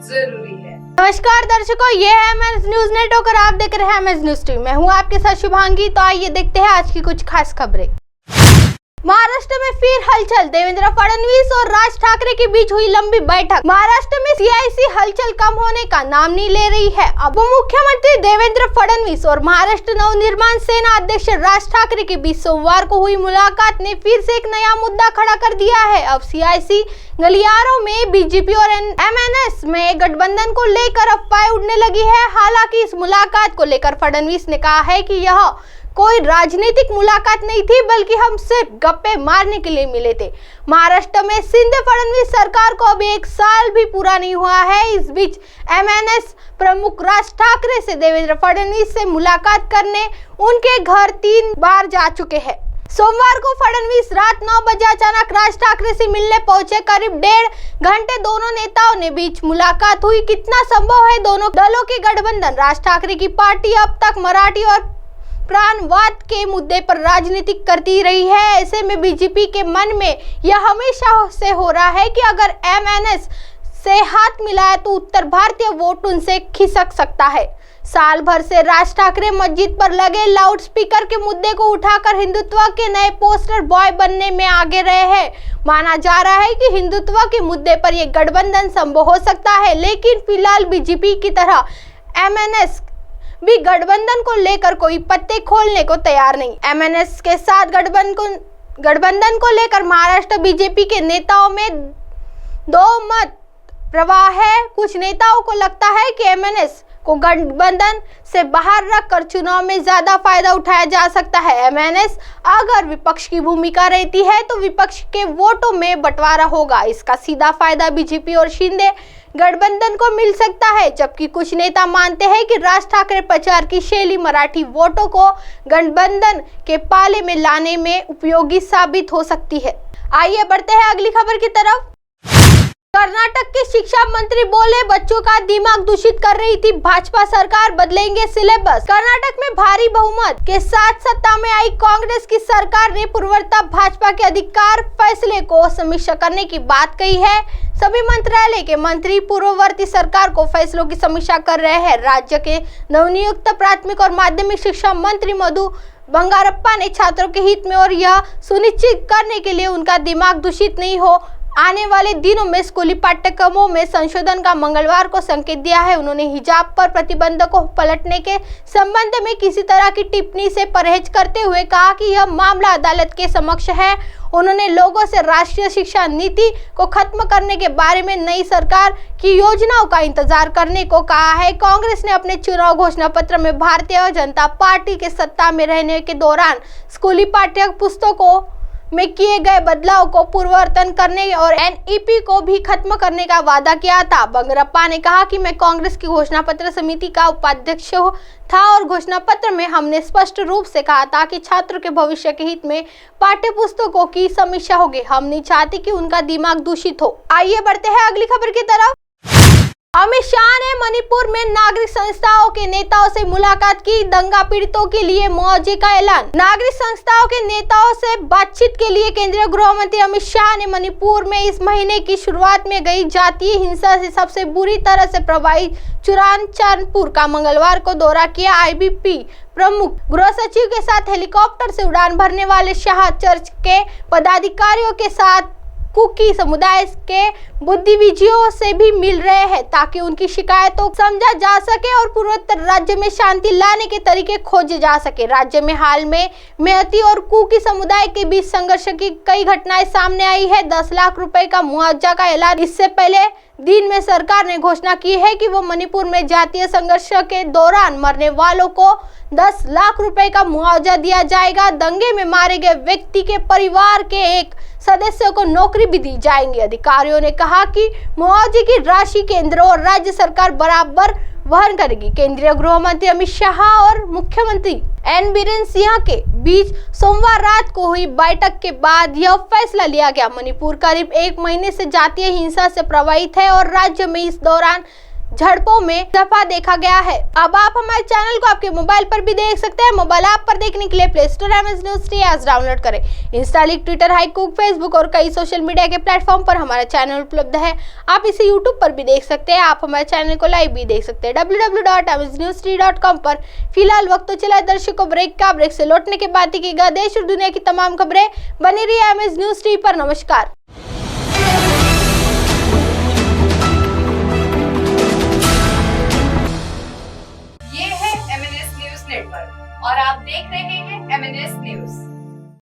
जरूरी है। नमस्कार दर्शकों, ये है एमएस न्यूज नेटवर्क और आप देख रहे हैं एमएस न्यूज टीवी। मैं हूं आपके साथ शुभांगी। तो आइए देखते हैं आज की कुछ खास खबरें। महाराष्ट्र में फिर हलचल, देवेंद्र फडणवीस और राज ठाकरे के बीच हुई लंबी बैठक। महाराष्ट्र में सियासी हलचल कम होने का नाम नहीं ले रही है। अब मुख्यमंत्री देवेंद्र फडणवीस और महाराष्ट्र नवनिर्माण सेना अध्यक्ष राज ठाकरे के बीच सोमवार को हुई मुलाकात ने फिर से एक नया मुद्दा खड़ा कर दिया है। अब सियासी गलियारों में बीजेपी और एमएनएस में गठबंधन को लेकर अफवाहें उड़ने लगी है। हालांकि इस मुलाकात को लेकर फडणवीस ने कहा है कि यह कोई राजनीतिक मुलाकात नहीं थी, बल्कि हम सिर्फ गप्पे मारने के लिए मिले थे। महाराष्ट्र में शिंदे फडणवीस सरकार को अभी 1 साल भी पूरा नहीं हुआ है। इस बीच एमएनएस प्रमुख राज ठाकरे से देवेंद्र फडणवीस से मुलाकात करने उनके घर 3 बार जा चुके हैं। सोमवार को फडणवीस रात 9 बजे अचानक राज ठाकरे से मिलने पहुंचे। करीब 1.5 घंटे दोनों नेताओं ने बीच मुलाकात हुई। कितना संभव है दोनों दलों के गठबंधन? राज ठाकरे की पार्टी अब तक मराठी और प्राणवाद के मुद्दे पर राजनीति करती रही है। ऐसे में बीजेपी के मन में यह हमेशा से हो रहा है कि अगर एमएनएस से हाथ मिलाया तो उत्तर भारतीय वोट उनसे खिसक सकता है। साल भर से राज ठाकरे मस्जिद पर लगे लाउडस्पीकर के मुद्दे को उठाकर हिंदुत्व के नए पोस्टर बॉय बनने में आगे रहे हैं। माना जा रहा है कि हिंदुत्व के मुद्दे पर यह गठबंधन संभव हो सकता है, लेकिन फिलहाल बीजेपी की तरह एमएनएस भी गठबंधन को लेकर कोई पत्ते खोलने को तैयार नहीं। एमएनएस के साथ गठबंधन को लेकर महाराष्ट्र बीजेपी के नेताओं में 2 मत प्रवाह है। कुछ नेताओं को लगता है कि एमएनएस को गठबंधन से बाहर रखकर चुनाव में ज्यादा फायदा उठाया जा सकता है। एमएनएस अगर विपक्ष की भूमिका रहती है तो विपक्ष के वोटों में बंटवारा होगा। इसका सीधा फायदा बीजेपी और शिंदे गठबंधन को मिल सकता है, जबकि कुछ नेता मानते हैं कि राज ठाकरे प्रचार की शैली मराठी वोटों को गठबंधन के पाले में लाने में उपयोगी साबित हो सकती है। आइए बढ़ते हैं अगली खबर की तरफ। कर्नाटक के शिक्षा मंत्री बोले, बच्चों का दिमाग दूषित कर रही थी भाजपा सरकार, बदलेंगे सिलेबस। कर्नाटक में भारी बहुमत के साथ सत्ता में आई कांग्रेस की सरकार ने पूर्वोत्तर भाजपा के अधिकार फैसले को समीक्षा करने की बात कही है। सभी मंत्रालय के मंत्री पूर्ववर्ती सरकार को फैसलों की समीक्षा कर रहे हैं। राज्य के नवनियुक्त प्राथमिक और माध्यमिक शिक्षा मंत्री मधु बंगारप्पा ने छात्रों के हित में और यह सुनिश्चित करने के लिए उनका दिमाग दूषित नहीं हो आने वाले दिनों में स्कूली पाठ्यक्रमों में संशोधन का मंगलवार को संकेत दिया है। उन्होंने हिजाब पर प्रतिबंध को पलटने के संबंध में किसी तरह की टिप्पणी से परहेज करते हुए कहा कि यह मामला अदालत के समक्ष है। उन्होंने लोगों से राष्ट्रीय शिक्षा नीति को खत्म करने के बारे में नई सरकार की योजनाओं का इंतजार करने को कहा है। कांग्रेस ने अपने चुनाव घोषणा पत्र में भारतीय जनता पार्टी के सत्ता में रहने के दौरान स्कूली पाठ्य पुस्तकों में किए गए बदलाव को पूर्ववर्तन करने और एनईपी को भी खत्म करने का वादा किया था। बंगरप्पा ने कहा कि मैं कांग्रेस की घोषणा पत्र समिति का उपाध्यक्ष था और घोषणा पत्र में हमने स्पष्ट रूप से कहा था कि छात्रों के भविष्य के हित में पाठ्य पुस्तकों की समीक्षा होगी। हम नहीं चाहते कि उनका दिमाग दूषित हो। आइए बढ़ते हैं अगली खबर की तरफ। अमित शाह ने मणिपुर में नागरिक संस्थाओं के नेताओं से मुलाकात की, दंगा पीड़ितों के लिए मुआवजे का ऐलान। नागरिक संस्थाओं के नेताओं से बातचीत के लिए केंद्रीय गृह मंत्री अमित शाह ने मणिपुर में इस महीने की शुरुआत में गई जातीय हिंसा से सबसे बुरी तरह से प्रभावित चुराचांदपुर का मंगलवार को दौरा किया। आईबीपी प्रमुख गृह सचिव के साथ हेलीकॉप्टर से उड़ान भरने वाले शाह चर्च के पदाधिकारियों के साथ कुकी समुदाय के बुद्धिजीवियों से भी मिल रहे हैं ताकि उनकी शिकायतों को समझा जा सके और पूर्वोत्तर राज्य में शांति लाने के तरीके खोजे जा सके। राज्य में हाल में मेहती और कुकी समुदाय के बीच संघर्ष की कई घटनाएं सामने आई है। 10 लाख रुपए का मुआवजा का ऐलान इससे पहले दिन में सरकार ने घोषणा की है कि वो मणिपुर में जातीय संघर्ष के दौरान मरने वालों को 10 लाख रुपए का मुआवजा दिया जाएगा। दंगे में मारे गए व्यक्ति के परिवार के एक सदस्य को नौकरी भी दी जाएंगी। अधिकारियों ने कहा कि मुआवजे की राशि केंद्र और राज्य सरकार बराबर वहन करेगी। केंद्रीय गृह मंत्री अमित शाह और मुख्यमंत्री एन बीरेन सिंह के बीच सोमवार रात को हुई बैठक के बाद यह फैसला लिया गया। मणिपुर करीब 1 महीने से जातीय हिंसा से प्रभावित है और राज्य में इस दौरान झड़पों में इजाफा देखा गया है। अब आप हमारे चैनल को आपके मोबाइल पर भी देख सकते हैं। मोबाइल ऐप पर देखने के लिए play store MS news T app download करें। इंस्टा, ट्विटर, हाईकुक, फेसबुक और कई सोशल मीडिया के प्लेटफॉर्म पर हमारा चैनल उपलब्ध है। आप इसे यूट्यूब पर भी देख सकते हैं। आप हमारे चैनल को लाइव भी देख सकते हैं www.msnewst.com पर। फिलहाल वक्त तो चला दर्शकों ब्रेक का। ब्रेक से लौटने के बाद देखिएगा देश और दुनिया की तमाम खबरें। बनी रही एमएस न्यूज टी पर। नमस्कार।